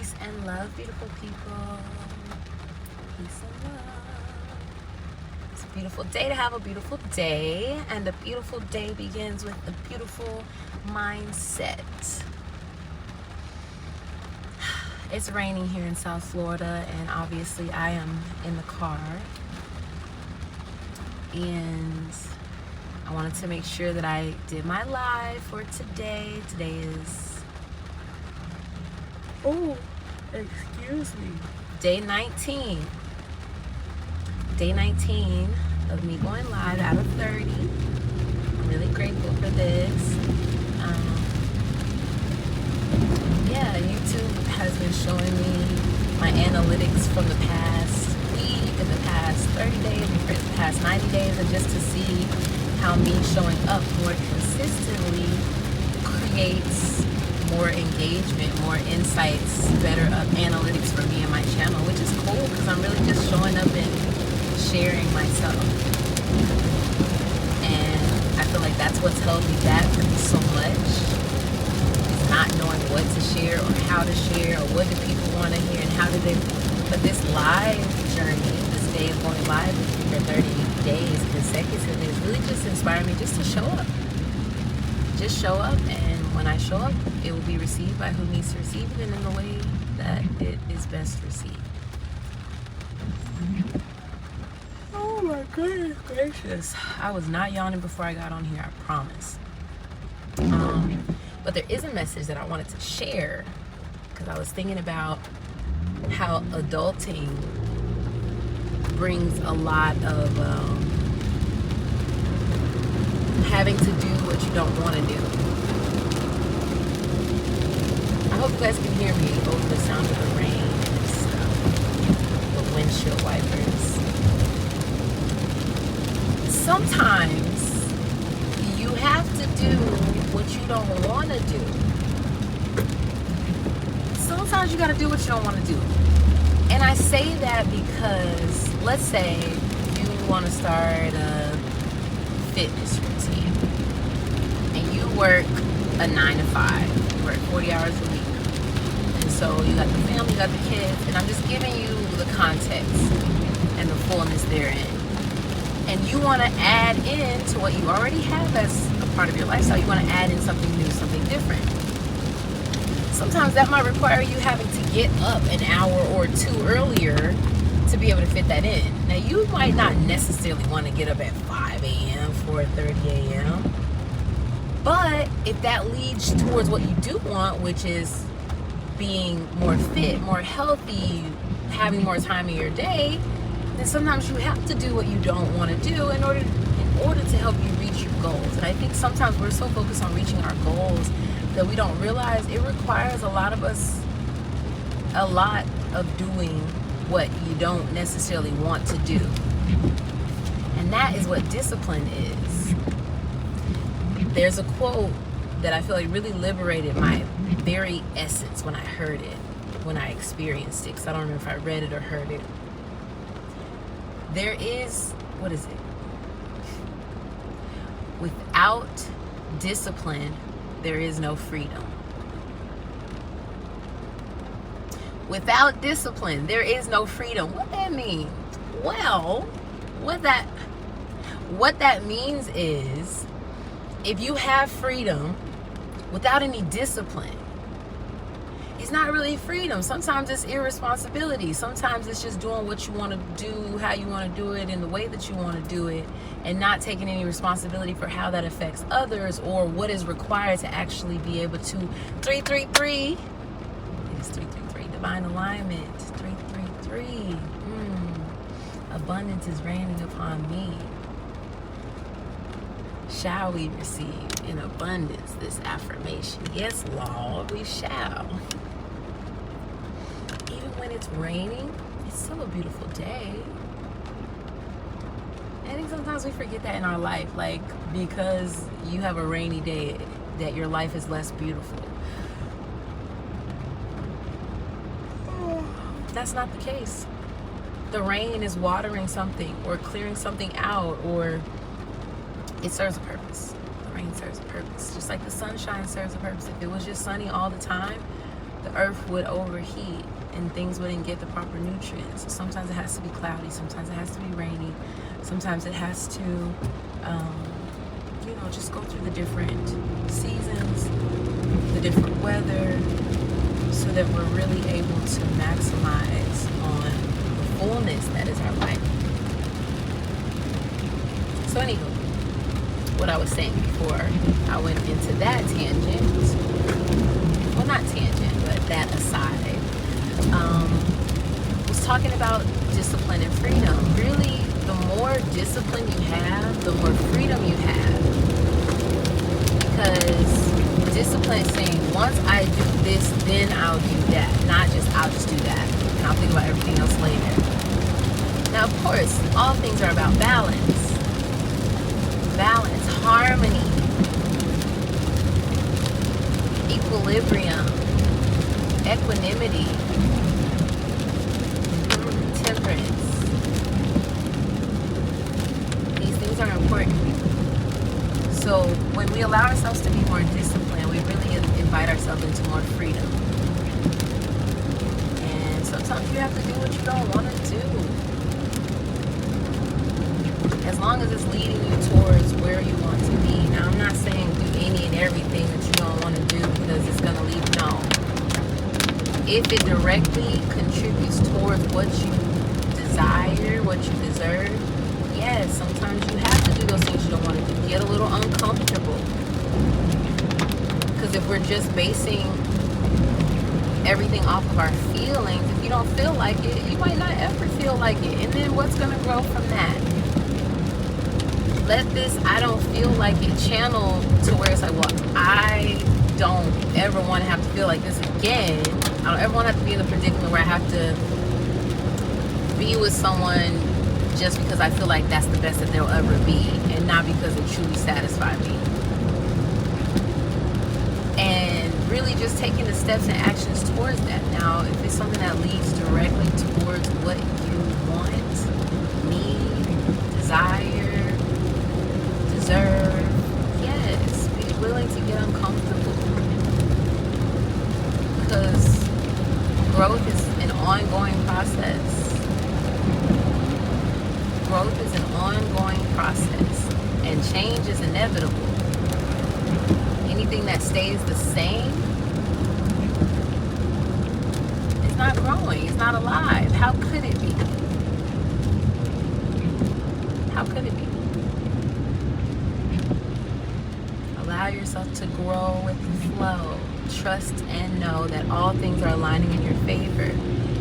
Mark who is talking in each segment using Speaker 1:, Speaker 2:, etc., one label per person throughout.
Speaker 1: Peace and love, beautiful people. Peace and love. It's a beautiful day to have a beautiful day, and a beautiful day begins with a beautiful mindset. It's raining here in South Florida, and obviously I am in the car. And I wanted to make sure that I did my live for today. Today is, oh, excuse me, day 19. Day 19 of me going live out of 30. I'm really grateful for this. Yeah, YouTube has been showing me my analytics from the past week and the past 30 days and the past 90 days, and just to see how me showing up more consistently creates more engagement, more insights, better analytics for me and my channel, which is cool because I'm really just showing up and sharing myself. And I feel like that's what's held me back so much. Not knowing what to share or how to share or what do people want to hear and how do they. But this live journey, this day of going live for 30 days consecutively, has really just inspired me just to show up. Just show up, and when I show up, it will be received by who needs to receive it and in the way that it is best received. Oh my goodness gracious. I was not yawning before I got on here, I promise. But there is a message that I wanted to share because I was thinking about how adulting brings a lot of having to do what you don't want to do. I hope you guys can hear me over the sound of the rain and stuff, the windshield wipers. Sometimes you have to do what you don't want to do. Sometimes you got to do what you don't want to do. And I say that because, let's say you want to start a fitness routine and you work a 9 to 5, you work 40 hours a week. And so you got the family, you got the kids, and I'm just giving you the context and the fullness therein. And you want to add in to what you already have as a part of your lifestyle. You want to add in something new, something different. Sometimes that might require you having to get up an hour or two earlier to be able to fit that in. Now, you might not necessarily want to get up at 5 a.m., 4:30 a.m. But if that leads towards what you do want, which is being more fit, more healthy, having more time in your day, then sometimes you have to do what you don't want to do in order to help you reach your goals. And I think sometimes we're so focused on reaching our goals that we don't realize it requires a lot of doing what you don't necessarily want to do. And that is what discipline is. There's a quote that I feel like really liberated my very essence when I heard it, when I experienced it, because I don't remember if I read it or heard it. There is, what is it? Without discipline, there is no freedom. Without discipline, there is no freedom. What that mean? Well, what that means is, if you have freedom without any discipline, it's not really freedom. Sometimes it's irresponsibility. Sometimes it's just doing what you want to do, how you want to do it, in the way that you want to do it, and not taking any responsibility for how that affects others or what is required to actually be able to 333. It is 333, divine alignment. 333. Abundance is raining upon me. Shall we receive in abundance this affirmation? Yes, Lord, we shall. When it's raining, it's still a beautiful day. I think sometimes we forget that in our life, like, because you have a rainy day, that your life is less beautiful. That's not the case. The rain is watering something or clearing something out, or it serves a purpose. The rain serves a purpose, just like the sunshine serves a purpose. If it was just sunny all the time, the earth would overheat and things wouldn't get the proper nutrients. So sometimes it has to be cloudy, sometimes it has to be rainy, sometimes it has to, just go through the different seasons, the different weather, so that we're really able to maximize on the fullness that is our life. So anywho, what I was saying before I went into that tangent, well, not tangent, but that aside, was talking about discipline and freedom. Really, the more discipline you have, the more freedom you have. Because discipline is saying, once I do this, then I'll do that. Not just, I'll just do that, and I'll think about everything else later. Now, of course, all things are about balance. Balance, harmony, equilibrium, equanimity, temperance. These things are important. So when we allow ourselves to be more disciplined, we really invite ourselves into more freedom. And sometimes you have to do what you don't want to do. As long as it's leading you towards where you want to be. Now, I'm not saying do any and everything that you don't want to do because it's going to lead. No. If it directly contributes towards what you desire, what you deserve, yes, sometimes you have to do those things you don't want to do. Get a little uncomfortable. Because if we're just basing everything off of our feelings, if you don't feel like it, you might not ever feel like it. And then what's going to grow from that? Let this I don't feel like it channel to where it's like, well, I don't ever want to have to feel like this again. I don't ever want to have to be in the predicament where I have to be with someone just because I feel like that's the best that they'll ever be, and not because it truly satisfies me. And really just taking the steps and actions towards that. Now, if it's something that leads directly towards what you want, need, desire, deserve, yes, be willing to get uncomfortable. Because growth is an ongoing process. Growth is an ongoing process, and change is inevitable. Anything that stays the same is not growing, it's not alive. How could it be? How could it be? Allow yourself to grow with the flow. Trust and know that all things are aligning in your favor.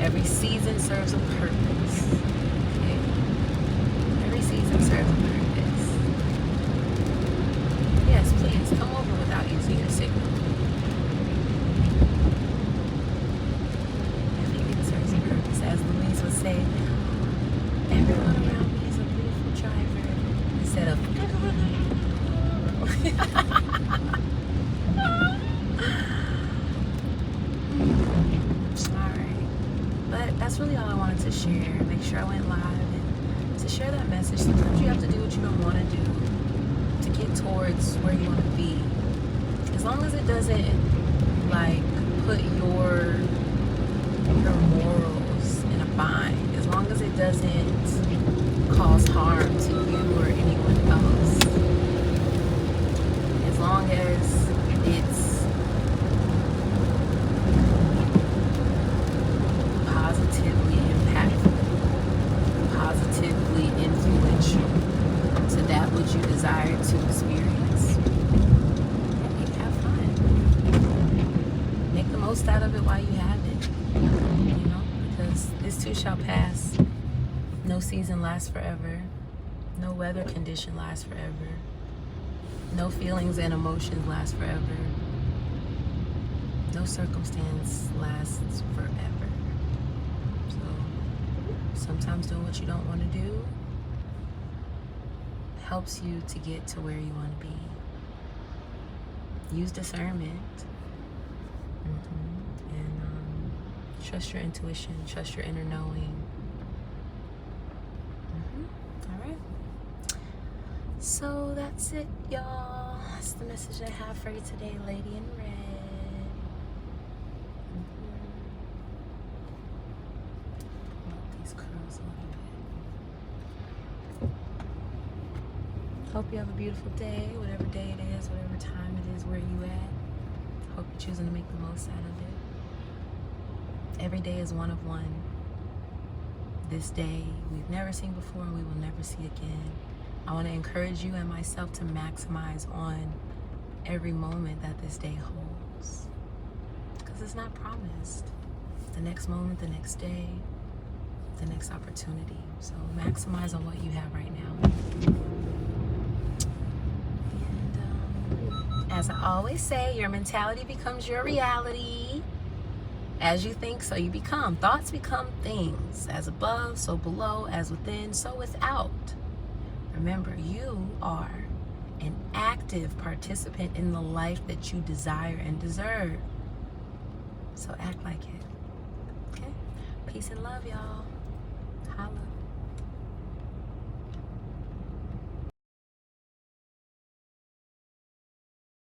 Speaker 1: Every season serves a purpose. Okay? Every season serves a purpose. Yes, please come over without using your signal. Everything serves a purpose. As Louise would say, everyone around me is a beautiful driver instead of that's really all I wanted to share. Make sure I went live and to share that message. Sometimes you have to do what you don't want to do to get towards where you want to be. As long as it doesn't like put your morals in a bind. As long as it doesn't cause harm to you or anyone else. As long as it's positively impactful, positively influential to that which you desire to experience. Have fun. Make the most out of it while you have it. Because this too shall pass. No season lasts forever. No weather condition lasts forever. No feelings and emotions last forever. No circumstance lasts forever. Sometimes doing what you don't want to do helps you to get to where you want to be. Use discernment. And trust your intuition, trust your inner knowing. All right. So that's it, y'all. That's the message I have for you today, Lady in Red. Hope you have a beautiful day, whatever day it is, whatever time it is, where you at. Hope you're choosing to make the most out of it. Every day is one of one. This day we've never seen before, we will never see again. I want to encourage you and myself to maximize on every moment that this day holds, because it's not promised. The next moment, the next day, the next opportunity. So maximize on what you have right now. And as I always say, your mentality becomes your reality. As you think, so you become. Thoughts become things. As above, so below. As within, so without. Remember, you are an active participant in the life that you desire and deserve. So act like it. Okay? Peace and love, y'all. Holla.